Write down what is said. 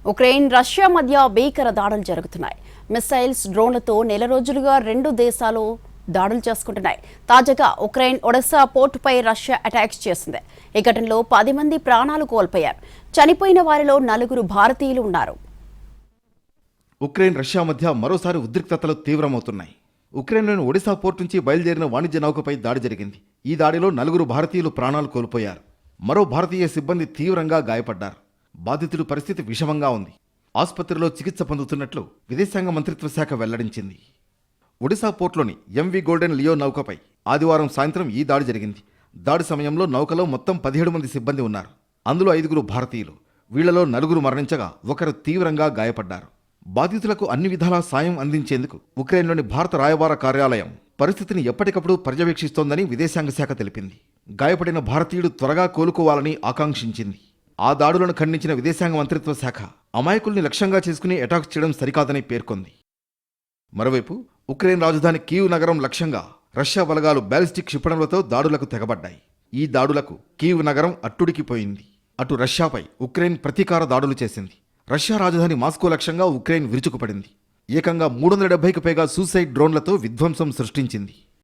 Ukraine Russia మధ్య భీకర దాడులు జరుగుతున్నాయి. మిసైల్స్, డ్రోన్లతో నెల రోజులుగా రెండు దేశాలు దాడులు చేసుకుంటున్నాయి. తాజాగా ఉక్రెయిన్ ఒడెసా పోర్టుపై రష్యా అటాక్స్ చేసింది. ఈ ఘటనలో 10 మంది ప్రాణాలు కోల్పోయారు. చనిపోయిన వారిలో 4 భారతీయులు ఉన్నారు. ఉక్రెయిన్ రష్యా మధ్య మరోసారి ఉద్రిక్తతలు తీవ్రమవుతున్నాయి. ఉక్రెయిన్లోని ఒడిశా పోర్టు నుంచి బయలుదేరిన వాణిజ్య నౌకపై దాడి జరిగింది. ఈ దాడిలో 4 భారతీయులు ప్రాణాలు కోల్పోయారు. మరో భారతీయ సిబ్బంది తీవ్రంగా గాయపడ్డారు. బాధితుడి పరిస్థితి విషమంగా ఉంది. ఆసుపత్రిలో చికిత్స పొందుతున్నట్లు విదేశాంగ మంత్రిత్వ శాఖ వెల్లడించింది. ఒడిశా పోర్టులోని ఎంవి గోల్డెన్ లియో నౌకపై ఆదివారం సాయంత్రం ఈ దాడి జరిగింది. దాడి సమయంలో నౌకలో మొత్తం 17 మంది సిబ్బంది ఉన్నారు. అందులో 5 భారతీయులు. వీళ్లలో 4 మరణించగా 1 తీవ్రంగా గాయపడ్డారు. బాధితులకు అన్ని విధాలా సాయం అందించేందుకు ఉక్రెయిన్లోని భారత రాయబార కార్యాలయం పరిస్థితిని ఎప్పటికప్పుడు పర్యవేక్షిస్తోందని విదేశాంగ శాఖ తెలిపింది. గాయపడిన భారతీయుడు త్వరగా కోలుకోవాలని ఆకాంక్షించింది. ఆ దాడులను ఖండించిన విదేశాంగ మంత్రిత్వ శాఖ అమాయకుల్ని లక్ష్యంగా చేసుకుని అటాక్ చేయడం సరికాదని పేర్కొంది. మరోవైపు ఉక్రెయిన్ రాజధాని కీవ్ నగరం లక్ష్యంగా రష్యా బలగాలు బ్యాలిస్టిక్ క్షిపణులతో దాడులకు తెగబడ్డాయి. ఈ దాడులకు కీవ్ నగరం అట్టుడికిపోయింది. అటు రష్యాపై ఉక్రెయిన్ ప్రతీకార దాడులు చేసింది. రష్యా రాజధాని మాస్కో లక్ష్యంగా ఉక్రెయిన్ విరుచుకుపడింది. ఏకంగా 370కి పైగా సూసైడ్ డ్రోన్లతో విధ్వంసం సృష్టించింది.